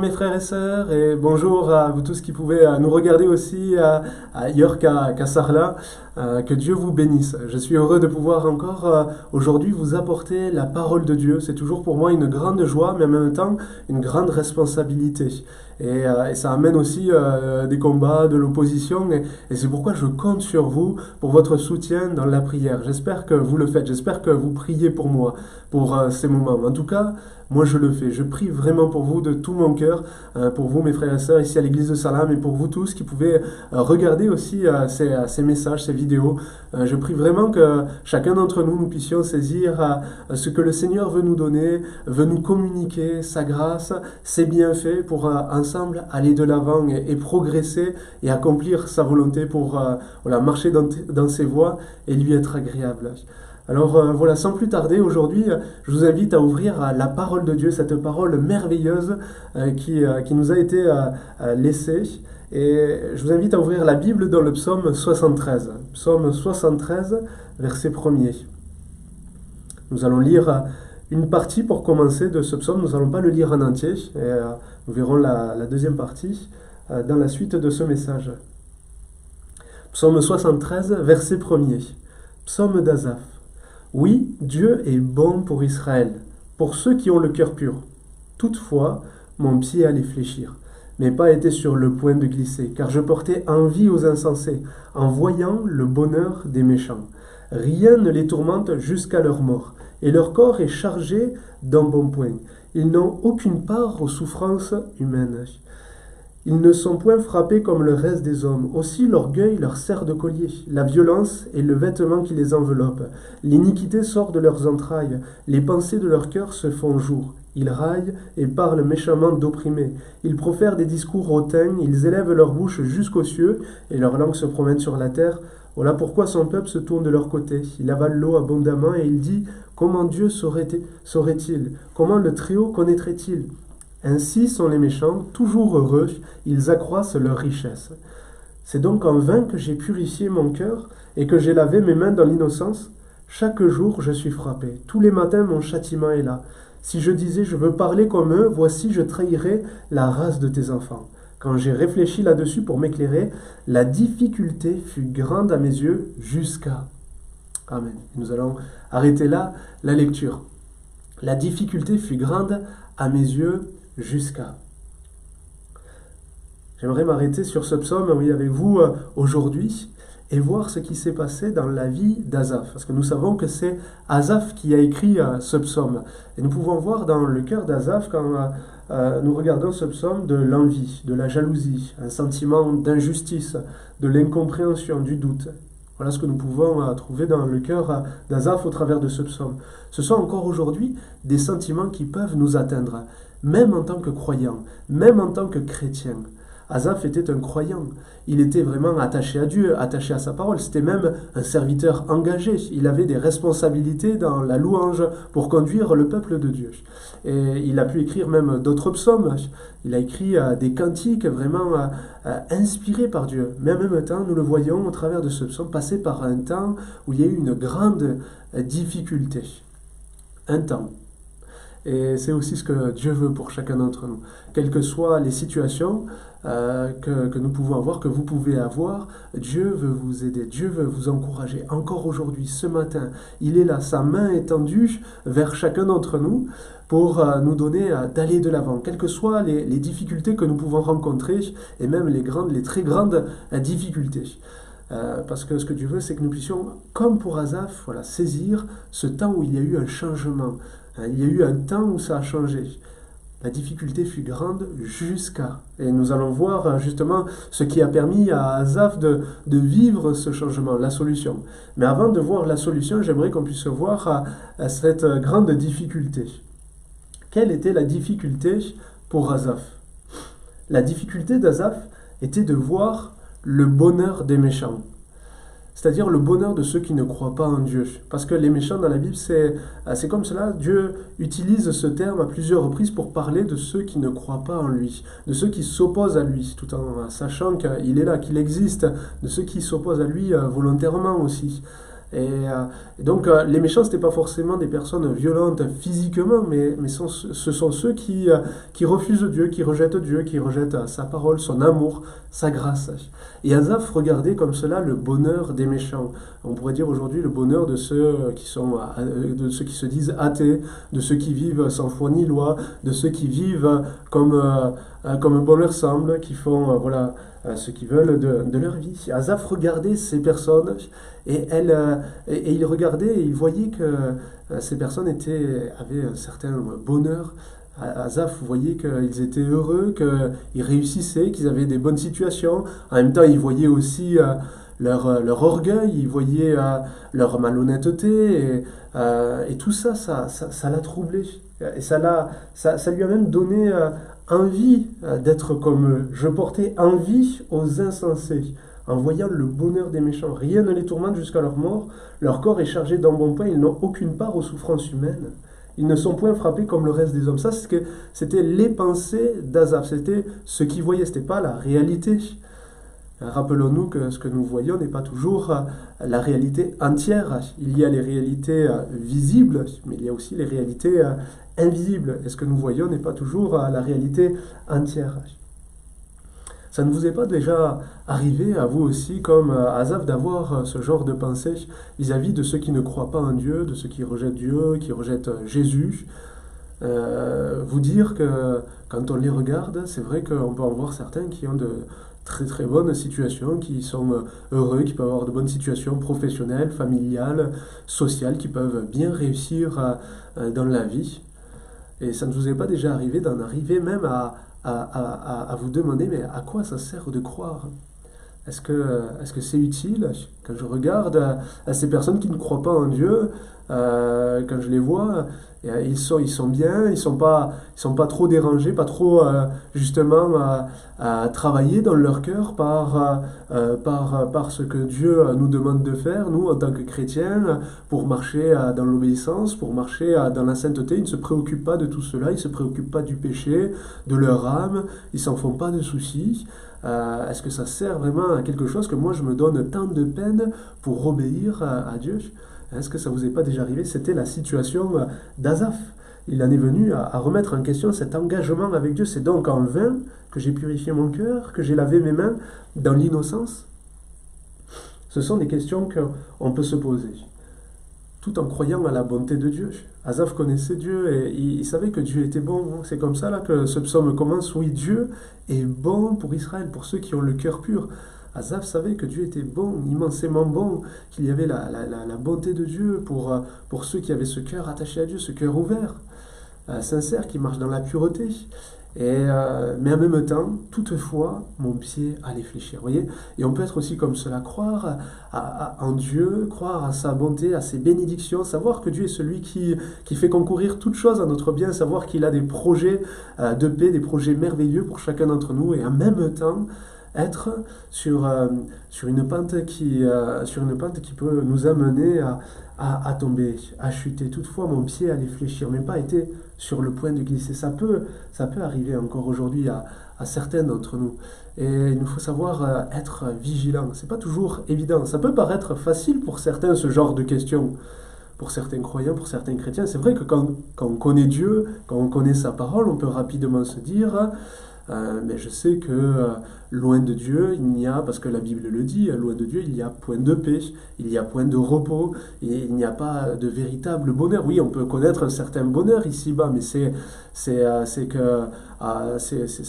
mes frères et sœurs et bonjour à vous tous qui pouvez nous regarder aussi ailleurs qu'à Sarlat. Que Dieu vous bénisse. Je suis heureux de pouvoir encore aujourd'hui vous apporter la parole de Dieu. C'est toujours pour moi une grande joie, mais en même temps une grande responsabilité. Et ça amène aussi des combats, de l'opposition. Et c'est pourquoi je compte sur vous pour votre soutien dans la prière. J'espère que vous le faites. J'espère que vous priez pour moi, pour ces moments. En tout cas, moi je le fais. Je prie vraiment pour vous de tout mon cœur, pour vous mes frères et sœurs ici à l'église de Sarlat, mais pour vous tous qui pouvez regarder aussi ces messages, ces vidéos. Je prie vraiment que chacun d'entre nous, nous puissions saisir ce que le Seigneur veut nous donner, veut nous communiquer, sa grâce, ses bienfaits pour ensemble aller de l'avant et progresser et accomplir sa volonté pour marcher dans ses voies et lui être agréable. Alors voilà, sans plus tarder, aujourd'hui, je vous invite à ouvrir la parole de Dieu, cette parole merveilleuse qui nous a été laissée. Et je vous invite à ouvrir la Bible dans le psaume 73. Psaume 73, verset 1er. Nous allons lire une partie pour commencer de ce psaume. Nous n'allons pas le lire en entier. Et nous verrons la deuxième partie dans la suite de ce message. Psaume 73, verset 1er. Psaume d'Asaph. Oui, Dieu est bon pour Israël, pour ceux qui ont le cœur pur. Toutefois, mon pied allait fléchir. Mes pas étaient sur le point de glisser, car je portais envie aux insensés, en voyant le bonheur des méchants. Rien ne les tourmente jusqu'à leur mort, et leur corps est chargé d'embonpoint. Ils n'ont aucune part aux souffrances humaines. Ils ne sont point frappés comme le reste des hommes. Aussi l'orgueil leur sert de collier. La violence est le vêtement qui les enveloppe. L'iniquité sort de leurs entrailles. Les pensées de leur cœur se font jour. Ils raillent et parlent méchamment d'opprimés. Ils profèrent des discours hautains. Ils élèvent leur bouche jusqu'aux cieux et leur langue se promène sur la terre. Voilà pourquoi son peuple se tourne de leur côté. Il avale l'eau abondamment et il dit « Comment Dieu saurait-il? Comment le Très-Haut connaîtrait-il » Ainsi sont les méchants, toujours heureux, ils accroissent leur richesse. C'est donc en vain que j'ai purifié mon cœur et que j'ai lavé mes mains dans l'innocence. Chaque jour je suis frappé, tous les matins mon châtiment est là. Si je disais je veux parler comme eux, voici je trahirais la race de tes enfants. Quand j'ai réfléchi là-dessus pour m'éclairer, la difficulté fut grande à mes yeux jusqu'à... Amen. Nous allons arrêter là la lecture. La difficulté fut grande à mes yeux jusqu'à... J'aimerais m'arrêter sur ce psaume avec vous aujourd'hui et voir ce qui s'est passé dans la vie d'Asaph. Parce que nous savons que c'est Asaph qui a écrit ce psaume. Et nous pouvons voir dans le cœur d'Asaph, quand nous regardons ce psaume, de l'envie, de la jalousie, un sentiment d'injustice, de l'incompréhension, du doute. Voilà ce que nous pouvons trouver dans le cœur d'Asaph au travers de ce psaume. Ce sont encore aujourd'hui des sentiments qui peuvent nous atteindre, même en tant que croyants, même en tant que chrétiens. Asaph était un croyant, il était vraiment attaché à Dieu, attaché à sa parole, c'était même un serviteur engagé, il avait des responsabilités dans la louange pour conduire le peuple de Dieu. Et il a pu écrire même d'autres psaumes, il a écrit des cantiques vraiment inspirés par Dieu. Mais en même temps, nous le voyons au travers de ce psaume passer par un temps où il y a eu une grande difficulté. Un temps. Et c'est aussi ce que Dieu veut pour chacun d'entre nous. Quelles que soient les situations que nous pouvons avoir, que vous pouvez avoir, Dieu veut vous aider, Dieu veut vous encourager. Encore aujourd'hui, ce matin, il est là, sa main est tendue vers chacun d'entre nous pour nous donner d'aller de l'avant. Quelles que soient les difficultés que nous pouvons rencontrer, et même les très grandes difficultés. Parce que ce que Dieu veut, c'est que nous puissions, comme pour Asaph, saisir ce temps où il y a eu un changement. Il y a eu un temps où ça a changé. La difficulté fut grande jusqu'à... Et nous allons voir justement ce qui a permis à Asaph de vivre ce changement, la solution. Mais avant de voir la solution, j'aimerais qu'on puisse voir cette grande difficulté. Quelle était la difficulté pour Asaph? La difficulté d'Asaph était de voir le bonheur des méchants. C'est-à-dire le bonheur de ceux qui ne croient pas en Dieu. Parce que les méchants dans la Bible, c'est comme cela. Dieu utilise ce terme à plusieurs reprises pour parler de ceux qui ne croient pas en lui, de ceux qui s'opposent à lui, tout en sachant qu'il est là, qu'il existe, de ceux qui s'opposent à lui volontairement aussi. Et donc, les méchants, ce n'étaient pas forcément des personnes violentes physiquement, mais ce sont ceux qui refusent Dieu, qui rejettent sa parole, son amour, sa grâce. Et Asaph regardait comme cela le bonheur des méchants. On pourrait dire aujourd'hui le bonheur de ceux de ceux qui se disent athées, de ceux qui vivent sans foi ni loi, de ceux qui vivent comme bon leur semble, qui font ce qu'ils veulent de leur vie. Asaph regardait ces personnes et il regardait et il voyait que ces personnes avaient un certain bonheur. Asaph voyait qu'ils étaient heureux, qu'ils réussissaient, qu'ils avaient des bonnes situations. En même temps, il voyait aussi leur orgueil, il voyait leur malhonnêteté, et tout ça, ça l'a troublé. Et ça lui a même donné envie d'être comme eux. Je portais envie aux insensés, en voyant le bonheur des méchants. Rien ne les tourmente jusqu'à leur mort. Leur corps est chargé d'embonpoint, ils n'ont aucune part aux souffrances humaines. Ils ne sont point frappés comme le reste des hommes. Ça, c'était les pensées d'Asaph. C'était ce qu'il voyait, ce n'était pas la réalité. Rappelons-nous que ce que nous voyons n'est pas toujours la réalité entière. Il y a les réalités visibles, mais il y a aussi les réalités invisibles. Et ce que nous voyons n'est pas toujours la réalité entière. Ça ne vous est pas déjà arrivé à vous aussi, comme Asaph, d'avoir ce genre de pensée vis-à-vis de ceux qui ne croient pas en Dieu, de ceux qui rejettent Dieu, qui rejettent Jésus? Vous dire que quand on les regarde, c'est vrai qu'on peut en voir certains qui ont de très très bonnes situations, qui sont heureux, qui peuvent avoir de bonnes situations professionnelles, familiales, sociales, qui peuvent bien réussir dans la vie. Et ça ne vous est pas déjà arrivé d'en arriver même à vous demander, mais à quoi ça sert de croire? Est-ce que c'est utile? Quand je regarde à ces personnes qui ne croient pas en Dieu, quand je les vois, ils sont bien, ils sont pas trop dérangés, pas trop justement à travailler dans leur cœur par ce que Dieu nous demande de faire, nous en tant que chrétiens, pour marcher dans l'obéissance, pour marcher dans la sainteté. Ils ne se préoccupent pas de tout cela, ils ne se préoccupent pas du péché, de leur âme, ils s'en font pas de soucis. Est-ce que ça sert vraiment à quelque chose que moi je me donne tant de peine pour obéir à Dieu? Est-ce que ça vous est pas déjà arrivé? C'était la situation d'Asaph. Il en est venu à remettre en question cet engagement avec Dieu. C'est donc en vain que j'ai purifié mon cœur, que j'ai lavé mes mains dans l'innocence. Ce sont des questions qu'on peut se poser, tout en croyant à la bonté de Dieu. Asaph connaissait Dieu et il savait que Dieu était bon. C'est comme ça là que ce psaume commence. Oui, Dieu est bon pour Israël, pour ceux qui ont le cœur pur. Asaph savait que Dieu était bon, immensément bon, qu'il y avait la bonté de Dieu pour ceux qui avaient ce cœur attaché à Dieu, ce cœur ouvert, sincère, qui marche dans la pureté. Mais en même temps, toutefois, mon pied allait fléchir. Voyez. Et on peut être aussi comme cela, croire en Dieu, croire à sa bonté, à ses bénédictions, savoir que Dieu est celui qui fait concourir toutes choses à notre bien, savoir qu'il a des projets de paix, des projets merveilleux pour chacun d'entre nous, et en même temps, être sur une pente qui peut nous amener à tomber, à chuter. Toutefois, mon pied allait fléchir, mais pas été sur le point de glisser. Ça peut arriver encore aujourd'hui à certains d'entre nous. Et il nous faut savoir être vigilant. C'est pas toujours évident. Ça peut paraître facile pour certains, ce genre de questions. Pour certains croyants, pour certains chrétiens, c'est vrai que quand on connaît Dieu, quand on connaît sa parole, on peut rapidement se dire... mais je sais que loin de Dieu, il n'y a, parce que la Bible le dit, loin de Dieu, il n'y a point de paix, il n'y a point de repos, et il n'y a pas de véritable bonheur. Oui, on peut connaître un certain bonheur ici-bas, mais ça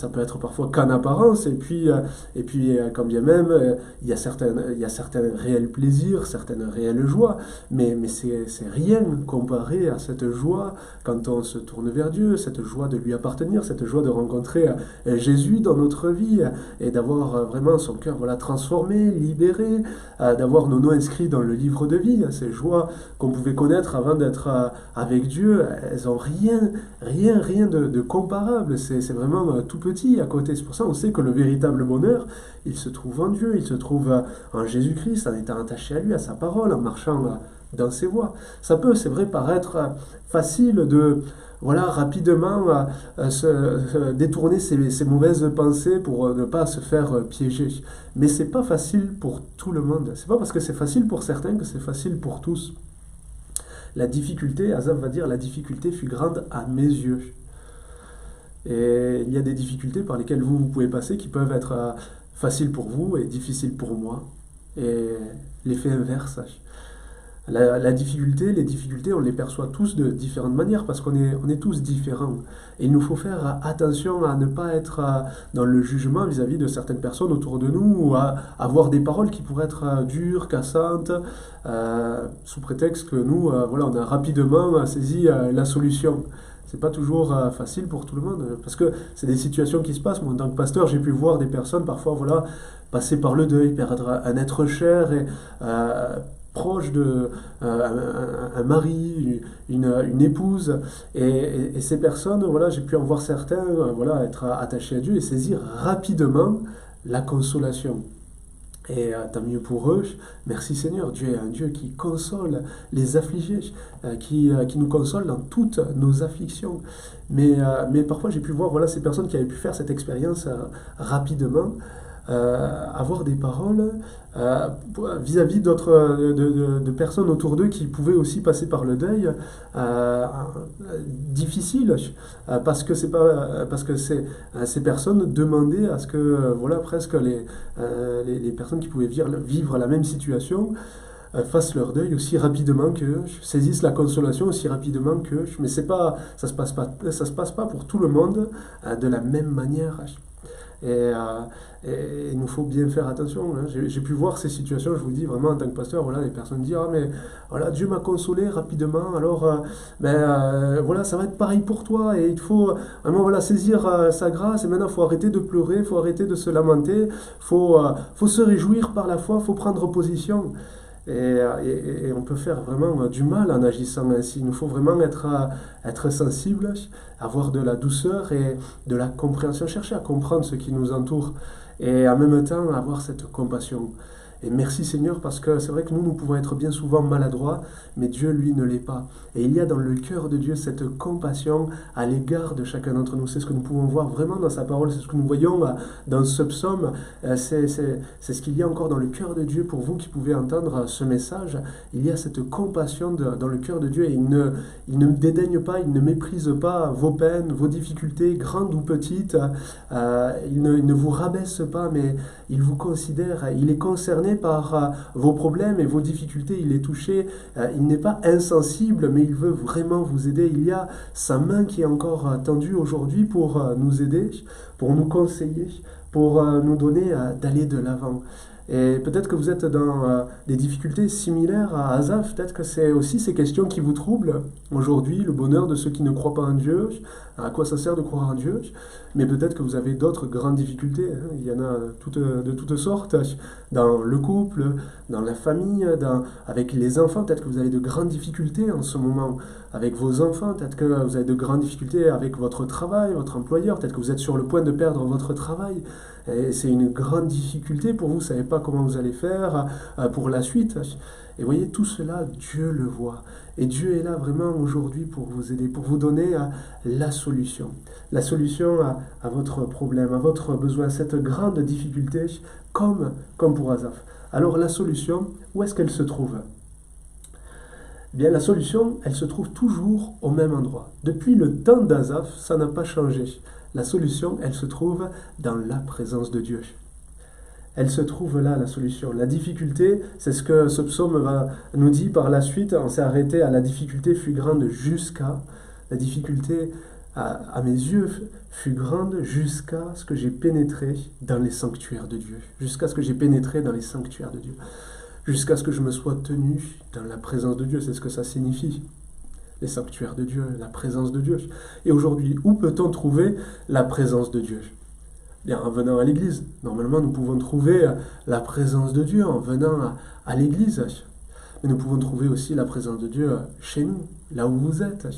peut être parfois qu'en apparence, et puis quand bien même, il y a certains réels plaisirs, certaines réelles joies, mais c'est rien comparé à cette joie quand on se tourne vers Dieu, cette joie de lui appartenir, cette joie de rencontrer Jésus dans notre vie et d'avoir vraiment son cœur transformé, libéré, d'avoir nos noms inscrits dans le livre de vie. Ces joies qu'on pouvait connaître avant d'être avec Dieu, elles n'ont rien de comparable. C'est vraiment tout petit à côté. C'est pour ça qu'on sait que le véritable bonheur, il se trouve en Dieu, il se trouve en Jésus-Christ, en étant attaché à lui, à sa parole, en marchant dans ses voies. Ça peut, c'est vrai, paraître facile de voilà, rapidement détourner ses mauvaises pensées pour ne pas se faire piéger. Mais c'est pas facile pour tout le monde. C'est pas parce que c'est facile pour certains que c'est facile pour tous. La difficulté, Asaph va dire, la difficulté fut grande à mes yeux. Et il y a des difficultés par lesquelles vous pouvez passer qui peuvent être faciles pour vous et difficiles pour moi. Et l'effet inverse. Les difficultés, on les perçoit tous de différentes manières parce on est tous différents. Et il nous faut faire attention à ne pas être dans le jugement vis-à-vis de certaines personnes autour de nous ou à avoir des paroles qui pourraient être dures, cassantes, sous prétexte que nous, voilà, on a rapidement saisi la solution. C'est pas toujours facile pour tout le monde parce que c'est des situations qui se passent. Moi, en tant que pasteur, j'ai pu voir des personnes parfois, voilà, passer par le deuil, perdre un être cher et proche de un mari, une épouse, et ces personnes, voilà, j'ai pu en voir certains, voilà, être attachés à Dieu et saisir rapidement la consolation. Et tant mieux pour eux, merci Seigneur, Dieu est un Dieu qui console les affligés, qui nous console dans toutes nos afflictions. Mais parfois j'ai pu voir, voilà, ces personnes qui avaient pu faire cette expérience rapidement, avoir des paroles vis-à-vis d'autres de personnes autour d'eux qui pouvaient aussi passer par le deuil difficile parce que ces personnes demandaient à ce que voilà presque les personnes qui pouvaient vivre la même situation fassent leur deuil aussi rapidement qu'eux, saisissent la consolation aussi rapidement qu'eux, mais ça se passe pas pour tout le monde de la même manière. Et il nous faut bien faire attention. Hein. J'ai pu voir ces situations, je vous dis vraiment en tant que pasteur, voilà, les personnes disent ah mais voilà, Dieu m'a consolé rapidement, alors voilà, ça va être pareil pour toi et il faut vraiment voilà, saisir sa grâce et maintenant il faut arrêter de pleurer, il faut arrêter de se lamenter, faut se réjouir par la foi, il faut prendre position. Et on peut faire vraiment du mal en agissant ainsi. Il nous faut vraiment être sensible, avoir de la douceur et de la compréhension, chercher à comprendre ce qui nous entoure et en même temps avoir cette compassion. Et merci Seigneur parce que c'est vrai que nous pouvons être bien souvent maladroits, mais Dieu lui ne l'est pas. Et il y a dans le cœur de Dieu cette compassion à l'égard de chacun d'entre nous. C'est ce que nous pouvons voir vraiment dans sa parole, c'est ce que nous voyons dans ce psaume. C'est ce qu'il y a encore dans le cœur de Dieu pour vous qui pouvez entendre ce message. Il y a cette compassion dans le cœur de Dieu et il ne dédaigne pas, il ne méprise pas vos peines, vos difficultés, grandes ou petites. Il ne vous rabaisse pas, mais il vous considère, il est concerné par vos problèmes et vos difficultés, il est touché, il n'est pas insensible, mais il veut vraiment vous aider. Il y a sa main qui est encore tendue aujourd'hui pour nous aider, pour nous conseiller, pour nous donner d'aller de l'avant. Et peut-être que vous êtes dans des difficultés similaires à Asaph, peut-être que c'est aussi ces questions qui vous troublent aujourd'hui, le bonheur de ceux qui ne croient pas en Dieu, à quoi ça sert de croire en Dieu, mais peut-être que vous avez d'autres grandes difficultés, hein. Il y en a de toutes sortes, dans le couple, dans la famille, avec les enfants, peut-être que vous avez de grandes difficultés en ce moment avec vos enfants, peut-être que vous avez de grandes difficultés avec votre travail, votre employeur, peut-être que vous êtes sur le point de perdre votre travail, et c'est une grande difficulté pour vous, vous ne savez pas comment vous allez faire pour la suite. Et vous voyez, tout cela, Dieu le voit. Et Dieu est là vraiment aujourd'hui pour vous aider, pour vous donner la solution. La solution à votre problème, à votre besoin, cette grande difficulté, comme pour Asaph. Alors la solution, où est-ce qu'elle se trouve ? Eh bien, la solution, elle se trouve toujours au même endroit. Depuis le temps d'Asaph, ça n'a pas changé. La solution, elle se trouve dans la présence de Dieu. Elle se trouve là, la solution. La difficulté, c'est ce que ce psaume nous dit par la suite. On s'est arrêté à la difficulté fut grande jusqu'à. La difficulté, à mes yeux, fut grande jusqu'à ce que j'ai pénétré dans les sanctuaires de Dieu. Jusqu'à ce que j'ai pénétré dans les sanctuaires de Dieu. Jusqu'à ce que je me sois tenu dans la présence de Dieu. C'est ce que ça signifie. Les sanctuaires de Dieu, la présence de Dieu. Et aujourd'hui, où peut-on trouver la présence de Dieu ? Bien, en venant à l'église. Normalement, nous pouvons trouver la présence de Dieu en venant à l'église. mais nous pouvons trouver aussi la présence de Dieu chez nous, là où vous êtes.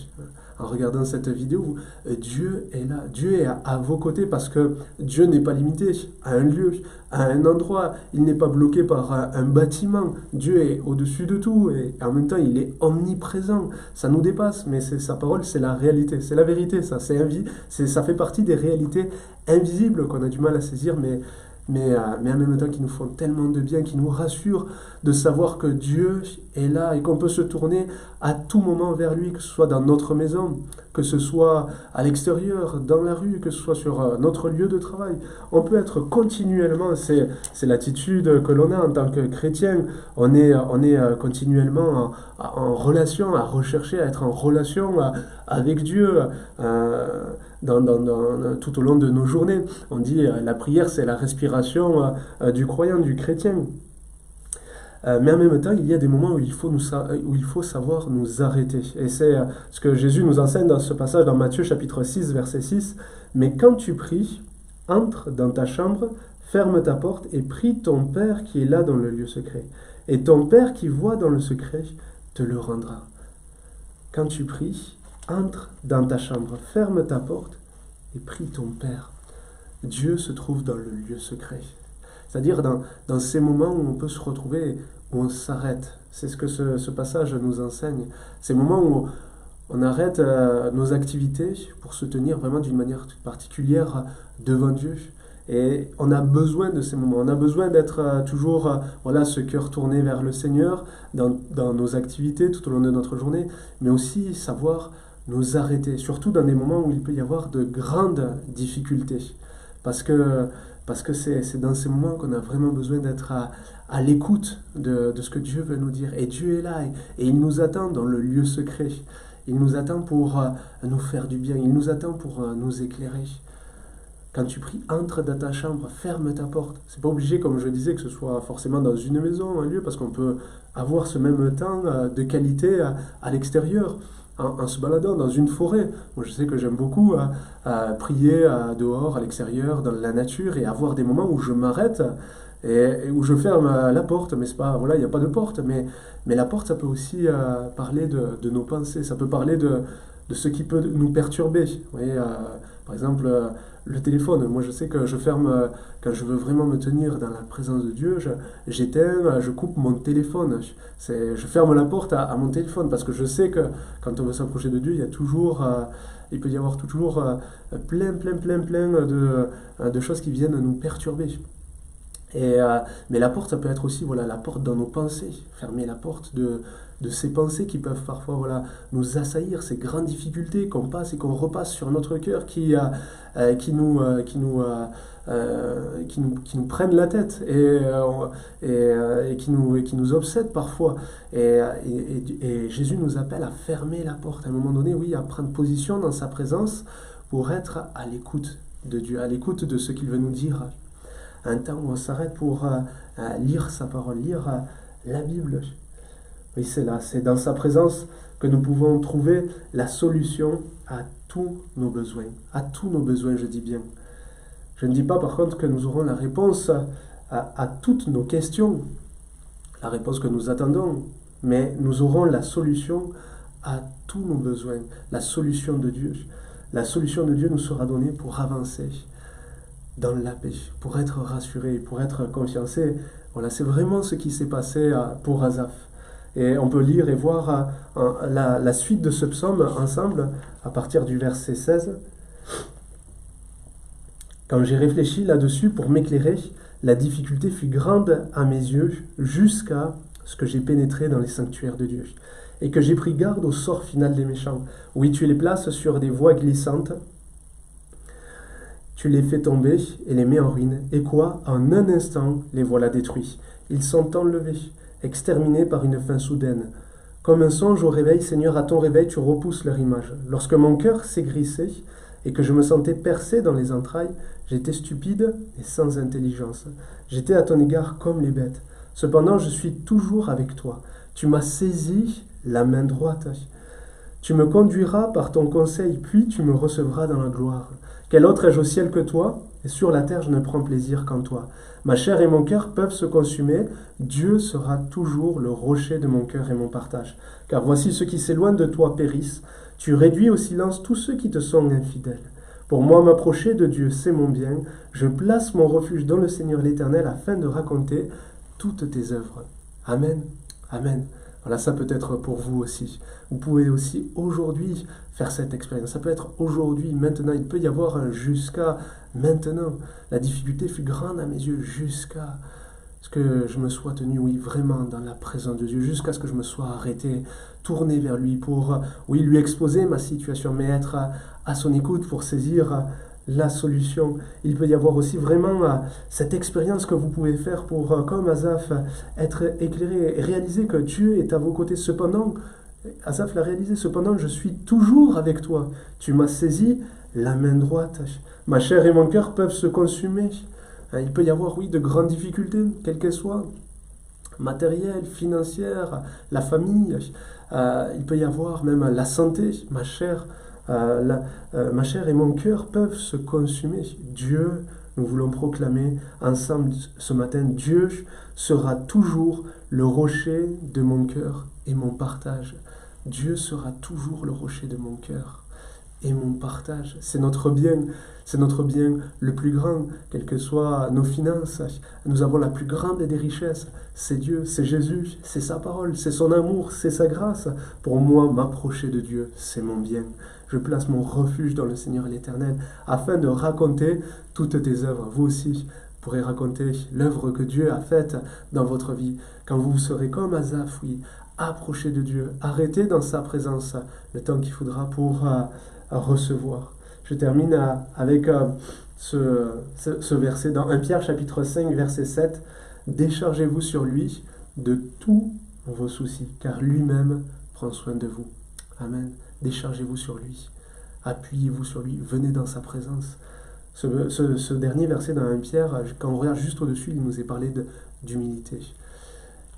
En regardant cette vidéo, Dieu est là, Dieu est à vos côtés parce que Dieu n'est pas limité à un lieu, à un endroit, il n'est pas bloqué par un bâtiment. Dieu est au-dessus de tout et en même temps il est omniprésent. Ça nous dépasse, mais c'est sa parole, c'est la réalité, c'est la vérité, ça fait partie des réalités invisibles qu'on a du mal à saisir, mais en même temps qui nous font tellement de bien, qui nous rassurent de savoir que Dieu est là et qu'on peut se tourner à tout moment vers lui, que ce soit dans notre maison, que ce soit à l'extérieur, dans la rue, que ce soit sur notre lieu de travail. On peut être continuellement, c'est l'attitude que l'on a en tant que chrétien, on est continuellement en relation, à rechercher à être en relation avec Dieu tout au long de nos journées. On dit la prière c'est la respiration du croyant, du chrétien. Mais en même temps, il y a des moments où il faut savoir nous arrêter. Et c'est ce que Jésus nous enseigne dans ce passage dans Matthieu chapitre 6, verset 6. Mais quand tu pries, entre dans ta chambre, ferme ta porte et prie ton Père qui est là dans le lieu secret. Et ton Père qui voit dans le secret te le rendra. Quand tu pries, entre dans ta chambre, ferme ta porte et prie ton Père. Dieu se trouve dans le lieu secret. C'est-à-dire dans ces moments où on peut se retrouver, où on s'arrête. C'est ce que ce passage nous enseigne. Ces moments où on arrête nos activités pour se tenir vraiment d'une manière particulière devant Dieu. Et on a besoin de ces moments. On a besoin d'être toujours ce cœur tourné vers le Seigneur dans nos activités tout au long de notre journée, mais aussi savoir nous arrêter, surtout dans des moments où il peut y avoir de grandes difficultés. Parce que c'est dans ces moments qu'on a vraiment besoin d'être à l'écoute de ce que Dieu veut nous dire. Et Dieu est là et il nous attend dans le lieu secret. Il nous attend pour nous faire du bien. Il nous attend pour nous éclairer. Quand tu pries, entre dans ta chambre, ferme ta porte. C'est pas obligé, comme je disais, que ce soit forcément dans une maison, un lieu, parce qu'on peut avoir ce même temps de qualité à l'extérieur. En se baladant dans une forêt. Moi, je sais que j'aime beaucoup prier dehors, à l'extérieur, dans la nature, et avoir des moments où je m'arrête et où je ferme la porte. Mais c'est pas, il n'y a pas de porte, mais la porte, ça peut aussi parler de nos pensées, ça peut parler de ce qui peut nous perturber. Vous voyez, par exemple, le téléphone. Moi, je sais que je ferme, quand je veux vraiment me tenir dans la présence de Dieu, j'éteins, je coupe mon téléphone. Je ferme la porte à mon téléphone parce que je sais que quand on veut s'approcher de Dieu, il peut y avoir toujours plein de choses qui viennent nous perturber. Mais la porte, ça peut être aussi la porte dans nos pensées. Fermer la porte de ces pensées qui peuvent parfois nous assaillir, ces grandes difficultés qu'on passe et qu'on repasse sur notre cœur qui nous prennent la tête et qui nous obsèdent parfois. Et Jésus nous appelle à fermer la porte. À un moment donné, oui, à prendre position dans sa présence pour être à l'écoute de Dieu, à l'écoute de ce qu'il veut nous dire. Un temps où on s'arrête pour lire sa parole, lire la Bible. Oui, c'est là, c'est dans sa présence que nous pouvons trouver la solution à tous nos besoins. À tous nos besoins, je dis bien. Je ne dis pas par contre que nous aurons la réponse à toutes nos questions, la réponse que nous attendons, mais nous aurons la solution à tous nos besoins, la solution de Dieu. La solution de Dieu nous sera donnée pour avancer dans la paix, pour être rassuré, pour être confiancé. Voilà, c'est vraiment ce qui s'est passé pour Asaph. Et on peut lire et voir la suite de ce psaume ensemble, à partir du verset 16. Quand j'ai réfléchi là-dessus pour m'éclairer, la difficulté fut grande à mes yeux, jusqu'à ce que j'ai pénétré dans les sanctuaires de Dieu, et que j'ai pris garde au sort final des méchants. Oui, tu les places sur des voies glissantes, tu les fais tomber et les mets en ruine. Et quoi? En un instant, les voilà détruits. Ils sont enlevés, exterminés par une fin soudaine. Comme un songe au réveil, Seigneur, à ton réveil, tu repousses leur image. Lorsque mon cœur s'aigrissait et que je me sentais percé dans les entrailles, j'étais stupide et sans intelligence. J'étais à ton égard comme les bêtes. Cependant, je suis toujours avec toi. Tu m'as saisi la main droite. Tu me conduiras par ton conseil, puis tu me recevras dans la gloire. Quel autre ai-je au ciel que toi? et sur la terre je ne prends plaisir qu'en toi. Ma chair et mon cœur peuvent se consumer, Dieu sera toujours le rocher de mon cœur et mon partage. Car voici ceux qui s'éloignent de toi périssent, tu réduis au silence tous ceux qui te sont infidèles. Pour moi, m'approcher de Dieu, c'est mon bien. Je place mon refuge dans le Seigneur l'Éternel afin de raconter toutes tes œuvres. Amen. Amen. Voilà, ça peut être pour vous aussi. Vous pouvez aussi aujourd'hui faire cette expérience. Ça peut être aujourd'hui, maintenant. Il peut y avoir un jusqu'à maintenant. La difficulté fut grande à mes yeux jusqu'à ce que je me sois tenu, oui, vraiment dans la présence de Dieu, jusqu'à ce que je me sois arrêté, tourné vers lui pour, oui, lui exposer ma situation, mais être à son écoute pour saisir la solution. Il peut y avoir aussi vraiment cette expérience que vous pouvez faire pour, comme Asaph, être éclairé et réaliser que Dieu est à vos côtés. Cependant, Asaph l'a réalisé, cependant, je suis toujours avec toi. Tu m'as saisi la main droite. Ma chair et mon cœur peuvent se consumer. Il peut y avoir, oui, de grandes difficultés, quelles qu'elles soient, matérielles, financières, la famille. Il peut y avoir même la santé, ma chair et mon cœur peuvent se consumer. Dieu, nous voulons proclamer ensemble ce matin, Dieu sera toujours le rocher de mon cœur et mon partage. Dieu sera toujours le rocher de mon cœur et mon partage. C'est notre bien le plus grand, quelles que soient nos finances. Nous avons la plus grande des richesses. C'est Dieu, c'est Jésus, c'est sa parole, c'est son amour, c'est sa grâce. Pour moi, m'approcher de Dieu, c'est mon bien. Je place mon refuge dans le Seigneur l'Éternel afin de raconter toutes tes œuvres. Vous aussi pourrez raconter l'œuvre que Dieu a faite dans votre vie. Quand vous serez comme Asaph, oui, approchez de Dieu, arrêtez dans sa présence le temps qu'il faudra pour recevoir. Je termine avec ce verset dans 1 Pierre chapitre 5 verset 7. Déchargez-vous sur lui de tous vos soucis, car lui-même prend soin de vous. Amen. Déchargez-vous sur lui. Appuyez-vous sur lui. Venez dans sa présence. Ce dernier verset dans 1 Pierre, quand on regarde juste au-dessus, il nous est parlé d'humilité.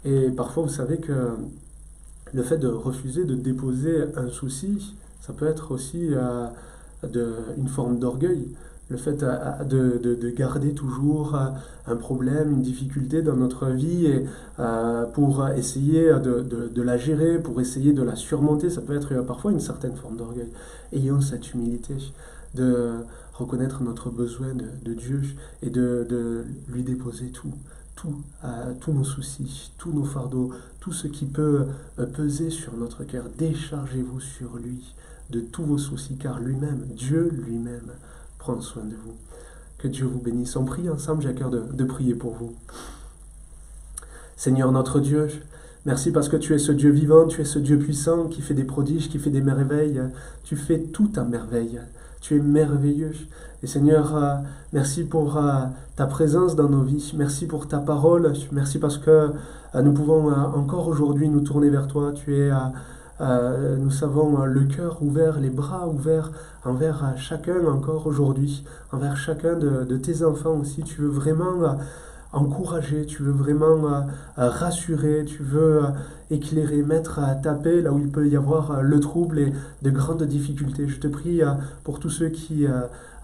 Et parfois, vous savez que le fait de refuser de déposer un souci, ça peut être aussi une forme d'orgueil. Le fait de garder toujours un problème, une difficulté dans notre vie et pour essayer de la gérer, pour essayer de la surmonter, ça peut être parfois une certaine forme d'orgueil. Ayons cette humilité de reconnaître notre besoin de Dieu et de lui déposer tous nos soucis, tous nos fardeaux, tout ce qui peut peser sur notre cœur. Déchargez-vous sur lui de tous vos soucis, car lui-même, Dieu lui-même, prend soin de vous. Que Dieu vous bénisse. On prie ensemble, j'ai à cœur de prier pour vous. Seigneur notre Dieu, merci parce que tu es ce Dieu vivant, tu es ce Dieu puissant qui fait des prodiges, qui fait des merveilles. Tu fais tout à merveille. Tu es merveilleux. Et Seigneur, merci pour ta présence dans nos vies. Merci pour ta parole. Merci parce que nous pouvons encore aujourd'hui nous tourner vers toi. Tu es nous savons le cœur ouvert, les bras ouverts envers chacun encore aujourd'hui, envers chacun de tes enfants aussi. Tu veux vraiment encourager, tu veux vraiment rassurer, tu veux éclairer, mettre à taper là où il peut y avoir le trouble et de grandes difficultés. Je te prie pour tous ceux qui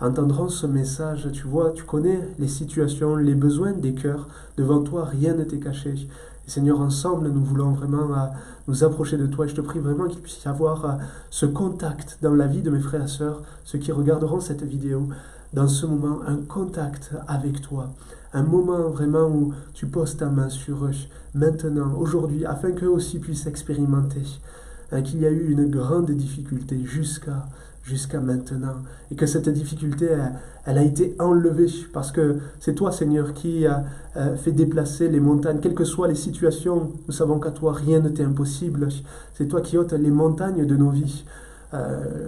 entendront ce message. Tu vois, tu connais les situations, les besoins des cœurs. Devant toi, rien ne t'est caché. Et Seigneur, ensemble, nous voulons vraiment nous approcher de toi. Et je te prie vraiment qu'il puisse y avoir ce contact dans la vie de mes frères et sœurs, ceux qui regarderont cette vidéo, dans ce moment, un contact avec toi. Un moment vraiment où tu poses ta main sur eux, maintenant, aujourd'hui, afin qu'eux aussi puissent expérimenter qu'il y a eu une grande difficulté jusqu'à maintenant, et que cette difficulté, elle a été enlevée, parce que c'est toi, Seigneur, qui a fait déplacer les montagnes, quelles que soient les situations. Nous savons qu'à toi, rien ne t'est impossible. C'est toi qui ôtes les montagnes de nos vies.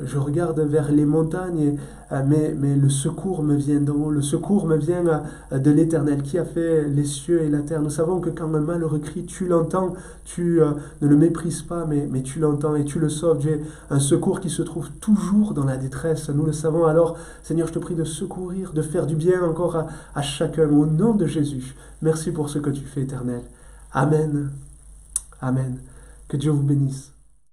Je regarde vers les montagnes, mais le secours me vient d'en haut, le secours me vient de l'Éternel qui a fait les cieux et la terre. Nous savons que quand un malheureux crie, tu l'entends, tu ne le méprises pas, mais tu l'entends et tu le sauves. Tu es un secours qui se trouve toujours dans la détresse, nous le savons. Alors, Seigneur, je te prie de secourir, de faire du bien encore à chacun, au nom de Jésus. Merci pour ce que tu fais, Éternel. Amen. Amen. Que Dieu vous bénisse.